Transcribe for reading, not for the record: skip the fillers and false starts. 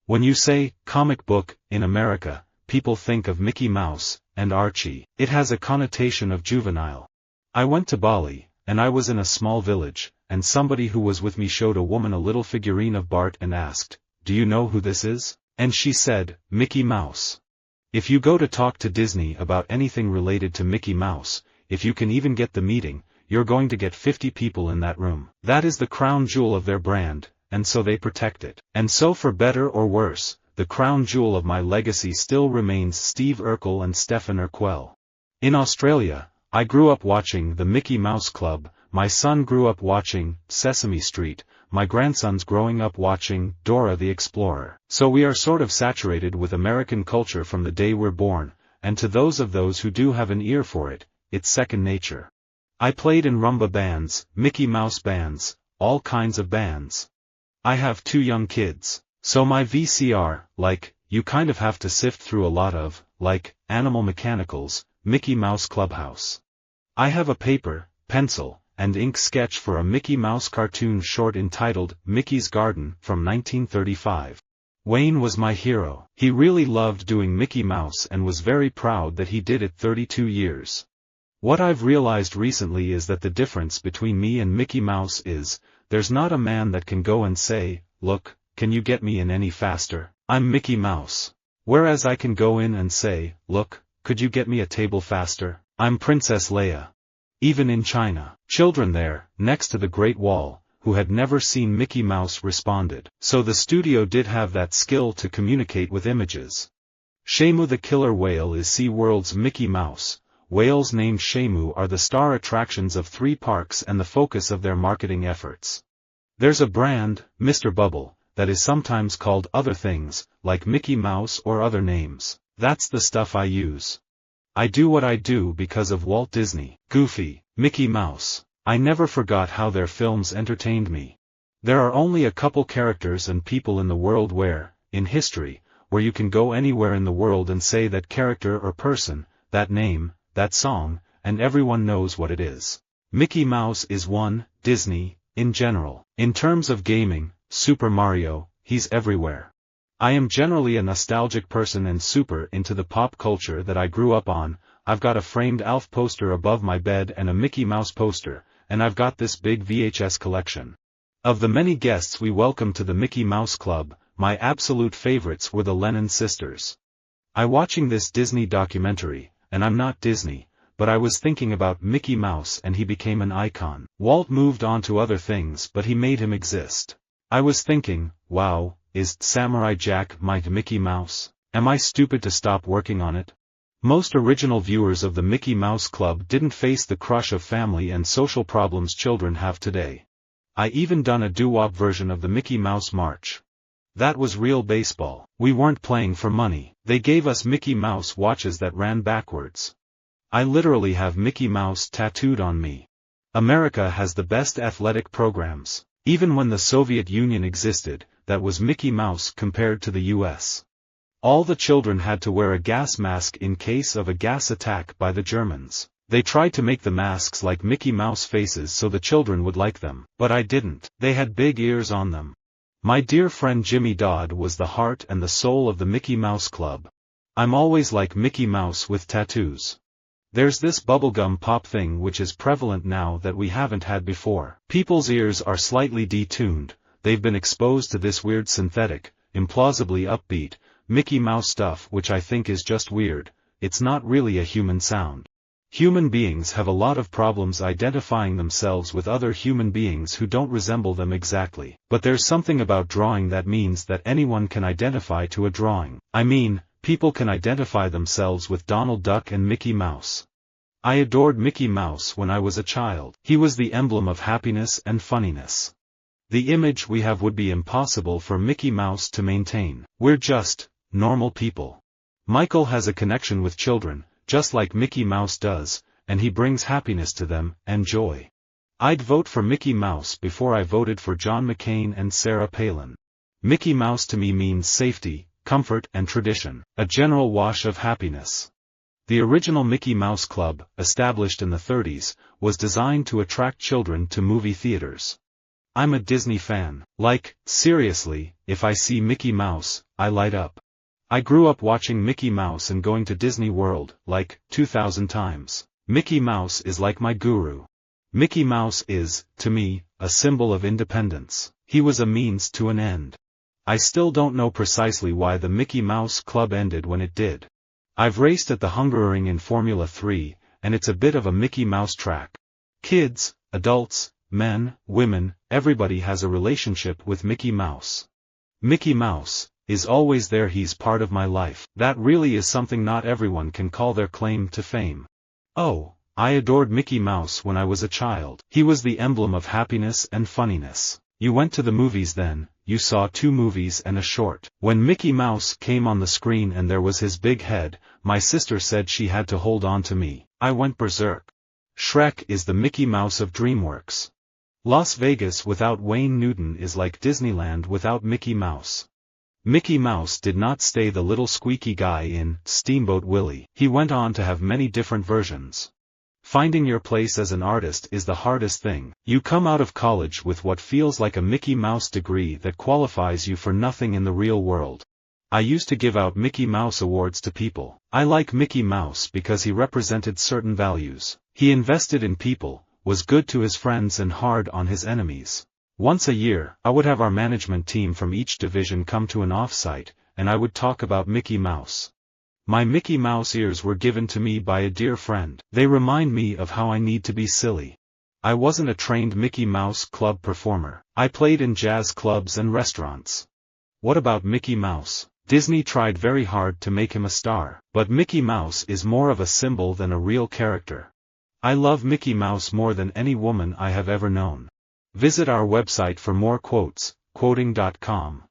When you say, comic book, in America, people think of Mickey Mouse, and Archie. It has a connotation of juvenile. I went to Bali, and I was in a small village, and somebody who was with me showed a woman a little figurine of Bart and asked, "Do you know who this is?" And she said, "Mickey Mouse." If you go to talk to Disney about anything related to Mickey Mouse, if you can even get the meeting, you're going to get 50 people in that room. That is the crown jewel of their brand, and so they protect it. And so for better or worse, the crown jewel of my legacy still remains Steve Urkel and Stefan Urquelle. In Australia, I grew up watching the Mickey Mouse Club, my son grew up watching Sesame Street, my grandson's growing up watching Dora the Explorer. So we are sort of saturated with American culture from the day we're born, and to those who do have an ear for it, it's second nature. I played in rumba bands, Mickey Mouse bands, all kinds of bands. I have 2 young kids, so my VCR, you kind of have to sift through a lot of, Animal Mechanicals, Mickey Mouse Clubhouse. I have a paper, pencil, and ink sketch for a Mickey Mouse cartoon short entitled Mickey's Garden from 1935. Wayne was my hero. He really loved doing Mickey Mouse and was very proud that he did it 32 years. What I've realized recently is that the difference between me and Mickey Mouse is, there's not a man that can go and say, "Look, can you get me in any faster? I'm Mickey Mouse." Whereas I can go in and say, "Look, could you get me a table faster? I'm Princess Leia." Even in China, children there, next to the Great Wall, who had never seen Mickey Mouse responded. So the studio did have that skill to communicate with images. Shamu the killer whale is SeaWorld's Mickey Mouse. Whales named Shamu are the star attractions of 3 parks and the focus of their marketing efforts. There's a brand, Mr. Bubble, that is sometimes called other things, like Mickey Mouse or other names. That's the stuff I use. I do what I do because of Walt Disney, Goofy, Mickey Mouse. I never forgot how their films entertained me. There are only a couple characters and people in the world in history, where you can go anywhere in the world and say that character or person, that name, that song, and everyone knows what it is. Mickey Mouse is one. Disney, in general. In terms of gaming, Super Mario, he's everywhere. I am generally a nostalgic person and super into the pop culture that I grew up on. I've got a framed Alf poster above my bed and a Mickey Mouse poster, and I've got this big VHS collection. Of the many guests we welcomed to the Mickey Mouse Club, my absolute favorites were the Lennon sisters. I watching this Disney documentary, and I'm not Disney, but I was thinking about Mickey Mouse and he became an icon. Walt moved on to other things but he made him exist. I was thinking, wow, is Samurai Jack my Mickey Mouse? Am I stupid to stop working on it? Most original viewers of the Mickey Mouse Club didn't face the crush of family and social problems children have today. I even done a doo-wop version of the Mickey Mouse March. That was real baseball. We weren't playing for money. They gave us Mickey Mouse watches that ran backwards. I literally have Mickey Mouse tattooed on me. America has the best athletic programs. Even when the Soviet Union existed, that was Mickey Mouse compared to the US. All the children had to wear a gas mask in case of a gas attack by the Germans. They tried to make the masks like Mickey Mouse faces so the children would like them, but I didn't. They had big ears on them. My dear friend Jimmy Dodd was the heart and the soul of the Mickey Mouse Club. I'm always like Mickey Mouse with tattoos. There's this bubblegum pop thing which is prevalent now that we haven't had before. People's ears are slightly detuned, they've been exposed to this weird synthetic, implausibly upbeat, Mickey Mouse stuff which I think is just weird. It's not really a human sound. Human beings have a lot of problems identifying themselves with other human beings who don't resemble them exactly. But there's something about drawing that means that anyone can identify to a drawing. I mean, people can identify themselves with Donald Duck and Mickey Mouse. I adored Mickey Mouse when I was a child. He was the emblem of happiness and funniness. The image we have would be impossible for Mickey Mouse to maintain. We're just normal people. Michael has a connection with children, just like Mickey Mouse does, and he brings happiness to them, and joy. I'd vote for Mickey Mouse before I voted for John McCain and Sarah Palin. Mickey Mouse to me means safety, comfort and tradition, a general wash of happiness. The original Mickey Mouse Club, established in the 30s, was designed to attract children to movie theaters. I'm a Disney fan. Like, seriously, if I see Mickey Mouse, I light up. I grew up watching Mickey Mouse and going to Disney World, like, 2,000 times. Mickey Mouse is like my guru. Mickey Mouse is, to me, a symbol of independence. He was a means to an end. I still don't know precisely why the Mickey Mouse Club ended when it did. I've raced at the Hungaroring in Formula 3, and it's a bit of a Mickey Mouse track. Kids, adults, men, women, everybody has a relationship with Mickey Mouse. Mickey Mouse is always there. He's part of my life. That really is something not everyone can call their claim to fame. Oh, I adored Mickey Mouse when I was a child. He was the emblem of happiness and funniness. You went to the movies then, you saw 2 movies and a short. When Mickey Mouse came on the screen and there was his big head, my sister said she had to hold on to me. I went berserk. Shrek is the Mickey Mouse of DreamWorks. Las Vegas without Wayne Newton is like Disneyland without Mickey Mouse. Mickey Mouse did not stay the little squeaky guy in Steamboat Willie. He went on to have many different versions. Finding your place as an artist is the hardest thing. You come out of college with what feels like a Mickey Mouse degree that qualifies you for nothing in the real world. I used to give out Mickey Mouse awards to people. I like Mickey Mouse because he represented certain values. He invested in people, was good to his friends and hard on his enemies. Once a year, I would have our management team from each division come to an off-site, and I would talk about Mickey Mouse. My Mickey Mouse ears were given to me by a dear friend. They remind me of how I need to be silly. I wasn't a trained Mickey Mouse Club performer. I played in jazz clubs and restaurants. What about Mickey Mouse? Disney tried very hard to make him a star, but Mickey Mouse is more of a symbol than a real character. I love Mickey Mouse more than any woman I have ever known. Visit our website for more quotes, quoting.com.